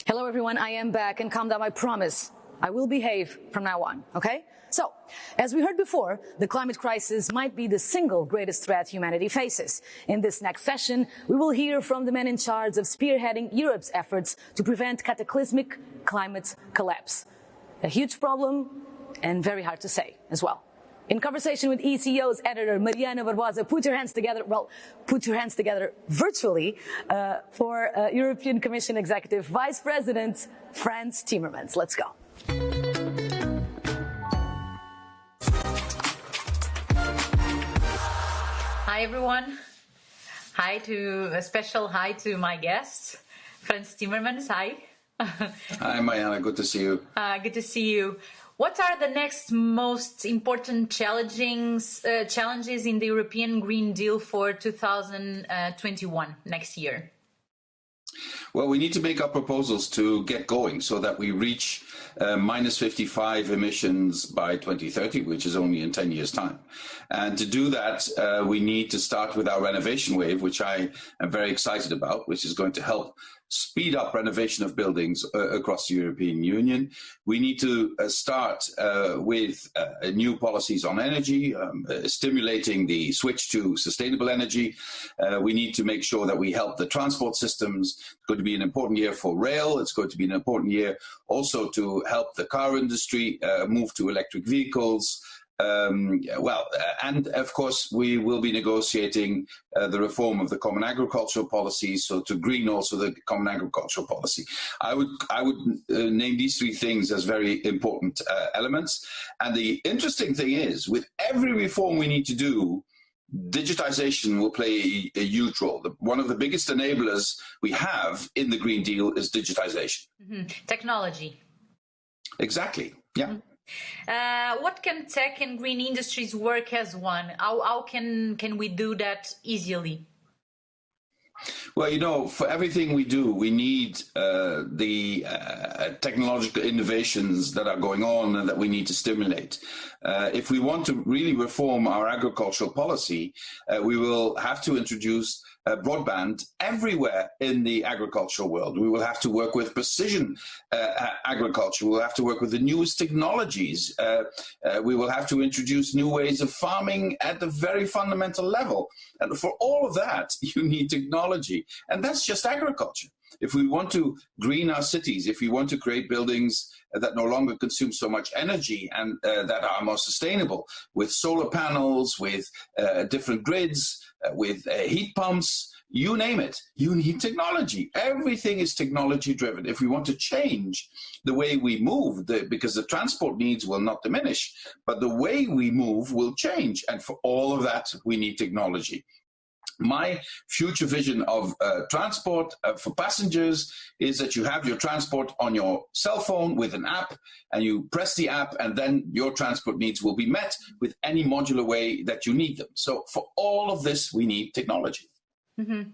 Hello, everyone. I am back, and calm down, I promise. I will behave from now on, okay? So, as we heard before, the climate crisis might be the single greatest threat humanity faces. In this next session, we will hear from the man in charge of spearheading Europe's efforts to prevent cataclysmic climate collapse. A huge problem, and very hard to say as well. In conversation with ECO's editor, Mariana BARBOSA, put your hands together, well, put your hands together virtually for European Commission Executive Vice President Franz Timmermans. Let's go. Hi, everyone. A special hi to my guest, Franz Timmermans. Hi. Hi, Mariana. Good to see you. Good to see you. What are the next most important challenges in the European Green Deal for 2021, next year? Well, we need to make our proposals to get going so that we reach minus 55 emissions by 2030, which is only in 10 years' time. And to do that, we need to start with our renovation wave, which I am very excited about, which is going to help speed up renovation of buildings across the European Union. We need to start with new policies on energy, stimulating the switch to sustainable energy. We need to make sure that we help the transport systems. It's going to be an important year for rail. It's going to be an important year also to help the car industry move to electric vehicles. And of course, we will be negotiating the reform of the common agricultural policy, so to green also the common agricultural policy. I would name these three things as very important elements. And the interesting thing is, with every reform we need to do, digitization will play a huge role. One of the biggest enablers we have in the Green Deal is digitization. Mm-hmm. Technology. Exactly. Yeah. Mm-hmm. What can tech and green industries work as one? How can we do that easily? Well, you know, for everything we do, we need the technological innovations that are going on and that we need to stimulate. If we want to really reform our agricultural policy, we will have to introduce broadband everywhere in the agricultural world. We will have to work with precision agriculture. We will have to work with the newest technologies. We will have to introduce new ways of farming at the very fundamental level. And for all of that, you need technology. And that's just agriculture. If we want to green our cities, if we want to create buildings that no longer consume so much energy and that are more sustainable, with solar panels, with different grids, with heat pumps, you name it, you need technology. Everything is technology driven. If we want to change the way we move, because the transport needs will not diminish, but the way we move will change. And for all of that, we need technology. My future vision of transport for passengers is that you have your transport on your cell phone with an app, and you press the app, and then your transport needs will be met with any modular way that you need them. So for all of this, we need technology. Mm-hmm.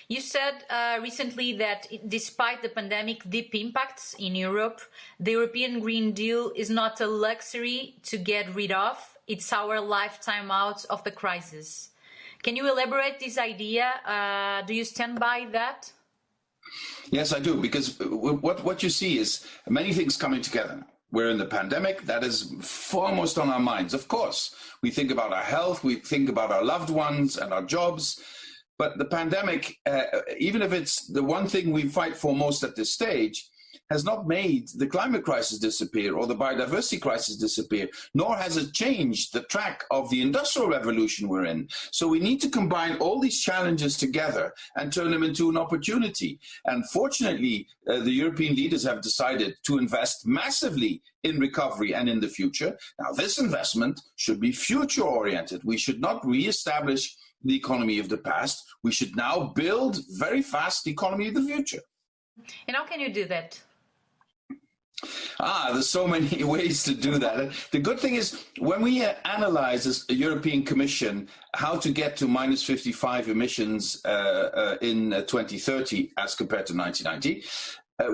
You said recently that despite the pandemic deep impacts in Europe, the European Green Deal is not a luxury to get rid of. It's our lifetime out of the crisis. Can you elaborate this idea? Do you stand by that? Yes, I do, because what you see is many things coming together. We're in the pandemic. That is foremost on our minds. Of course, we think about our health, we think about our loved ones and our jobs. But the pandemic, even if it's the one thing we fight for most at this stage, has not made the climate crisis disappear or the biodiversity crisis disappear, nor has it changed the track of the industrial revolution we're in. So we need to combine all these challenges together and turn them into an opportunity. And fortunately, the European leaders have decided to invest massively in recovery and in the future. Now, this investment should be future-oriented. We should not re-establish the economy of the past. We should now build very fast the economy of the future. And how can you do that? There's so many ways to do that. The good thing is, when we analyze as a European Commission how to get to minus 55 emissions in 2030 as compared to 1990,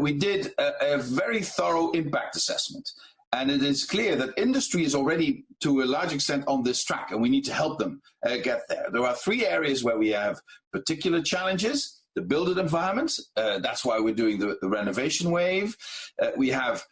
we did a very thorough impact assessment. And it is clear that industry is already, to a large extent, on this track, and we need to help them get there. There are three areas where we have particular challenges. the built environment. That's why we're doing the renovation wave. We have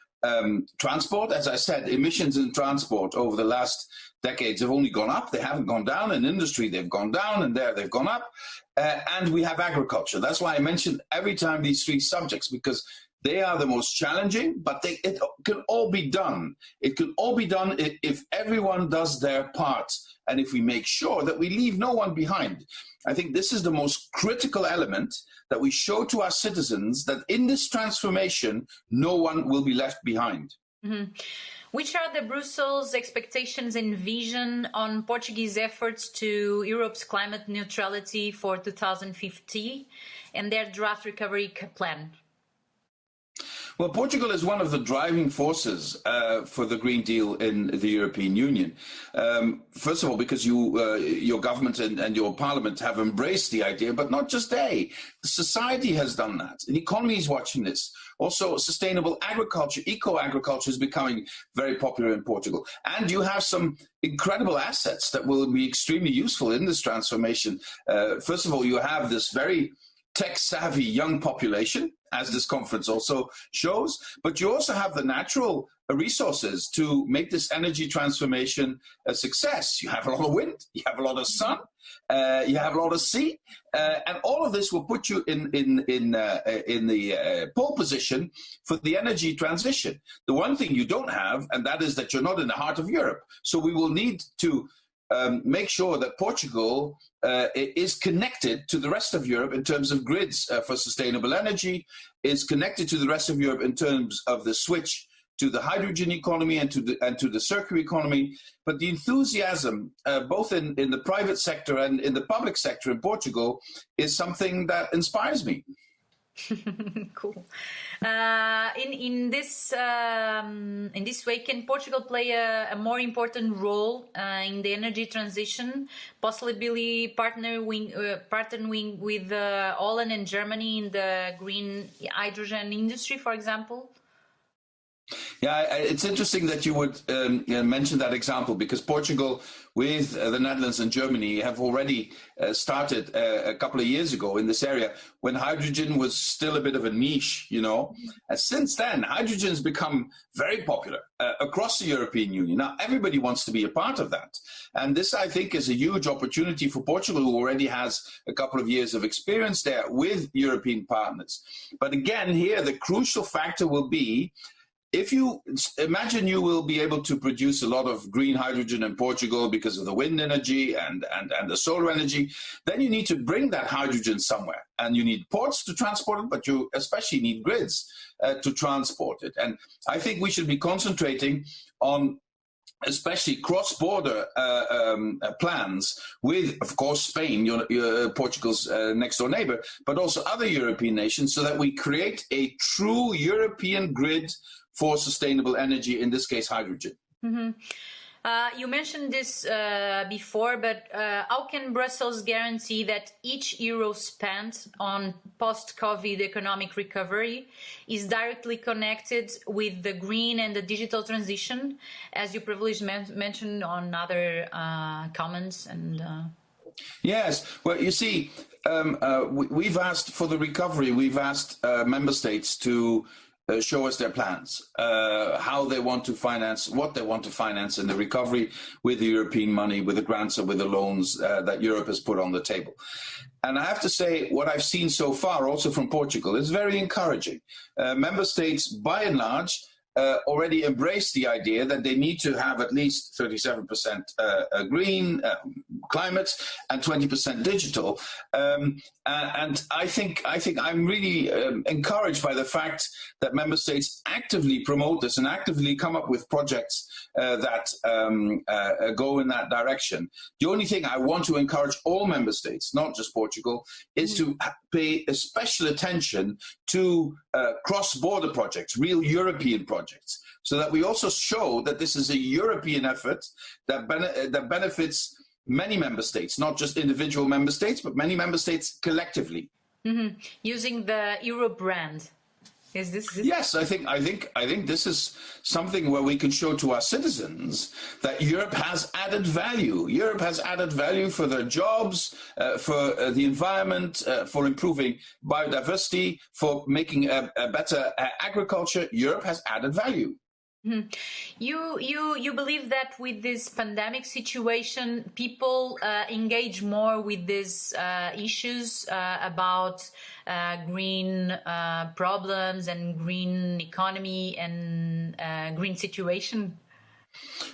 transport. As I said, emissions in transport over the last decades have only gone up. They haven't gone down. In industry, they've gone down, and there they've gone up. And we have agriculture. That's why I mentioned every time these three subjects, because they are the most challenging, but it can all be done. It can all be done if everyone does their part and if we make sure that we leave no one behind. I think this is the most critical element, that we show to our citizens that in this transformation, no one will be left behind. Mm-hmm. Which are the Brussels expectations and vision on Portuguese efforts to Europe's climate neutrality for 2050 and their draft recovery plan? Well, Portugal is one of the driving forces for the Green Deal in the European Union. First of all, because your government and your parliament have embraced the idea, but not just they. Society has done that. The economy is watching this. Also, sustainable agriculture, eco-agriculture is becoming very popular in Portugal. And you have some incredible assets that will be extremely useful in this transformation. First of all, you have this very tech-savvy young population, as this conference also shows, but you also have the natural resources to make this energy transformation a success. You have a lot of wind, you have a lot of sun, you have a lot of sea, and all of this will put you in the pole position for the energy transition. The one thing you don't have, and that is that you're not in the heart of Europe. So we will need to make sure that Portugal is connected to the rest of Europe in terms of grids for sustainable energy, is connected to the rest of Europe in terms of the switch to the hydrogen economy and to the circular economy. But the enthusiasm, both in the private sector and in the public sector in Portugal, is something that inspires me. Cool. In this way, can Portugal play a more important role in the energy transition, possibly partnering with Holland and Germany in the green hydrogen industry, for example? Yeah, it's interesting that you would mention that example, because Portugal, with the Netherlands and Germany, have already started a couple of years ago in this area when hydrogen was still a bit of a niche, you know. And since then, hydrogen has become very popular across the European Union. Now, everybody wants to be a part of that. And this, I think, is a huge opportunity for Portugal, who already has a couple of years of experience there with European partners. But again, here, the crucial factor will be, if you imagine you will be able to produce a lot of green hydrogen in Portugal because of the wind energy and the solar energy, then you need to bring that hydrogen somewhere. And you need ports to transport it, but you especially need grids to transport it. And I think we should be concentrating on especially cross-border plans with, of course, Spain, Portugal's next-door neighbor, but also other European nations, so that we create a true European grid for sustainable energy, in this case, hydrogen. Mm-hmm. You mentioned this before, but how can Brussels guarantee that each euro spent on post-COVID economic recovery is directly connected with the green and the digital transition, as you privileged mentioned on other comments? And Yes, well, you see, we've asked for the recovery, we've asked member states to show us their plans, how they want to finance, what they want to finance in the recovery with the European money, with the grants or with the loans that Europe has put on the table. And I have to say, what I've seen so far, also from Portugal, is very encouraging. Member states, by and large, already embraced the idea that they need to have at least 37% green climate and 20% digital. And I think I'm really encouraged by the fact that member states actively promote this and actively come up with projects that go in that direction. The only thing I want to encourage all member states, not just Portugal, is to pay a special attention to cross-border projects, real European projects, so that we also show that this is a European effort that benefits many member states, not just individual member states, but many member states collectively. Mm-hmm. Using the Euro brand. Is this? Yes, I think this is something where we can show to our citizens that Europe has added value. Europe has added value for their jobs, for the environment, for improving biodiversity, for making a better agriculture. Europe has added value. Mm-hmm. You believe that with this pandemic situation, people engage more with these issues about green problems and green economy and green situation?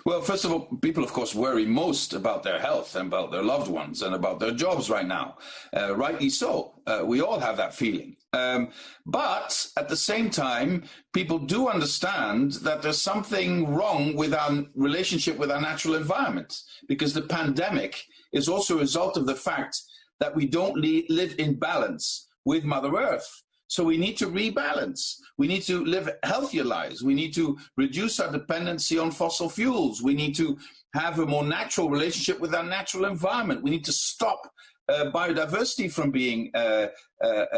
Well, first of all, people, of course, worry most about their health and about their loved ones and about their jobs right now. Rightly so. We all have that feeling. But at the same time, people do understand that there's something wrong with our relationship with our natural environment, because the pandemic is also a result of the fact that we don't live in balance with Mother Earth. So we need to rebalance. We need to live healthier lives. We need to reduce our dependency on fossil fuels. We need to have a more natural relationship with our natural environment. We need to stop biodiversity from being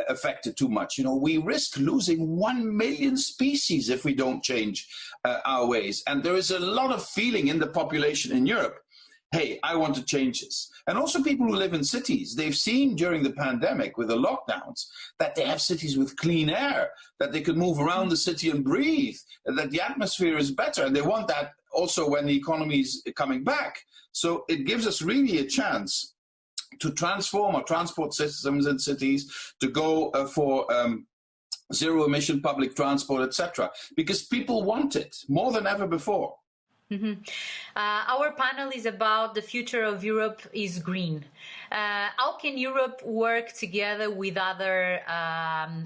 affected too much. You know, we risk losing 1 million species if we don't change our ways. And there is a lot of feeling in the population in Europe, hey, I want to change this. And also people who live in cities, they've seen during the pandemic with the lockdowns that they have cities with clean air, that they can move around the city and breathe, that the atmosphere is better. And they want that also when the economy is coming back. So it gives us really a chance to transform our transport systems in cities, to go for zero-emission public transport, etc., because people want it more than ever before. Mm-hmm. Our panel is about the future of Europe is green. How can Europe work together with other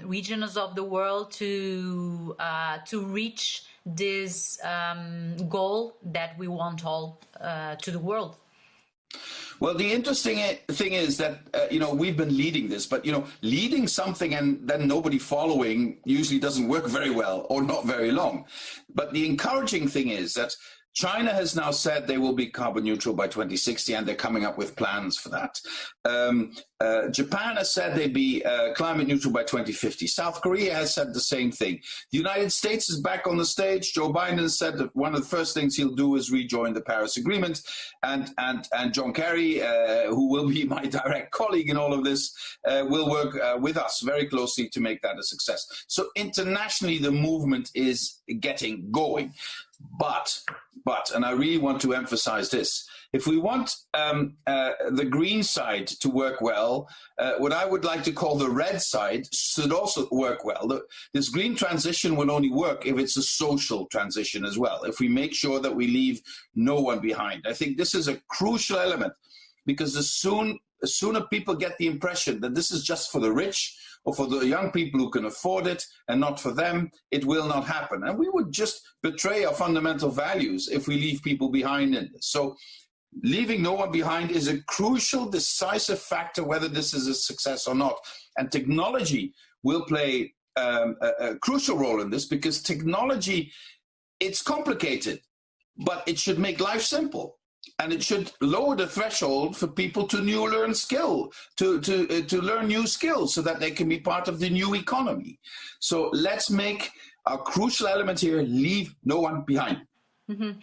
regions of the world to reach this goal that we want all to the world? Well, the interesting thing is that, we've been leading this, but, leading something and then nobody following usually doesn't work very well or not very long. But the encouraging thing is that China has now said they will be carbon neutral by 2060, and they're coming up with plans for that. Japan has said they'd be climate neutral by 2050. South Korea has said the same thing. The United States is back on the stage. Joe Biden said that one of the first things he'll do is rejoin the Paris Agreement. And John Kerry, who will be my direct colleague in all of this, will work with us very closely to make that a success. So internationally, the movement is getting going. But, and I really want to emphasize this, if we want the green side to work well, what I would like to call the red side should also work well. This green transition will only work if it's a social transition as well, if we make sure that we leave no one behind. I think this is a crucial element, because as sooner people get the impression that this is just for the rich or for the young people who can afford it and not for them, it will not happen. And we would just betray our fundamental values if we leave people behind in this. So leaving no one behind is a crucial, decisive factor whether this is a success or not. And technology will play a crucial role in this, because technology, it's complicated, but it should make life simple. And it should lower the threshold for people to learn new skills so that they can be part of the new economy. So let's make a crucial element here, leave no one behind. Mm-hmm.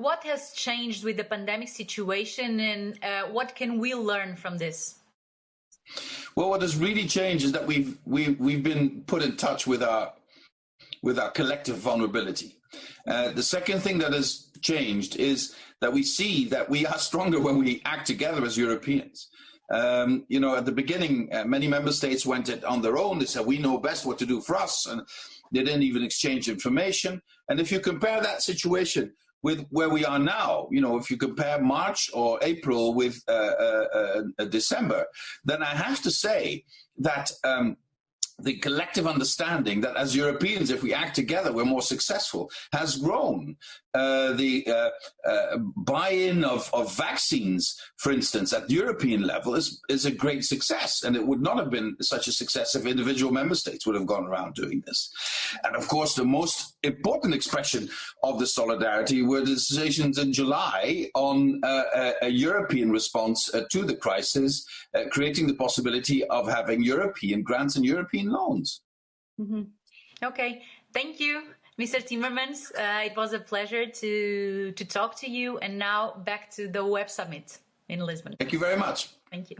What has changed with the pandemic situation, and what can we learn from this? Well, what has really changed is that we've been put in touch with our collective vulnerability. The second thing that has changed is that we see that we are stronger when we act together as Europeans. At the beginning, many member states went it on their own. They said, we know best what to do for us, and they didn't even exchange information. And if you compare that situation with where we are now, if you compare March or April with December, then I have to say that the collective understanding that as Europeans, if we act together, we're more successful, has grown. The buy-in of vaccines, for instance, at the European level is a great success. And it would not have been such a success if individual member states would have gone around doing this. And of course, the most important expression of the solidarity were the decisions in July on a European response to the crisis, creating the possibility of having European grants and European green loans. Mm-hmm. Okay, thank you, Mr. Timmermans. It was a pleasure to talk to you. And now back to the Web Summit in Lisbon. Thank you very much. Thank you.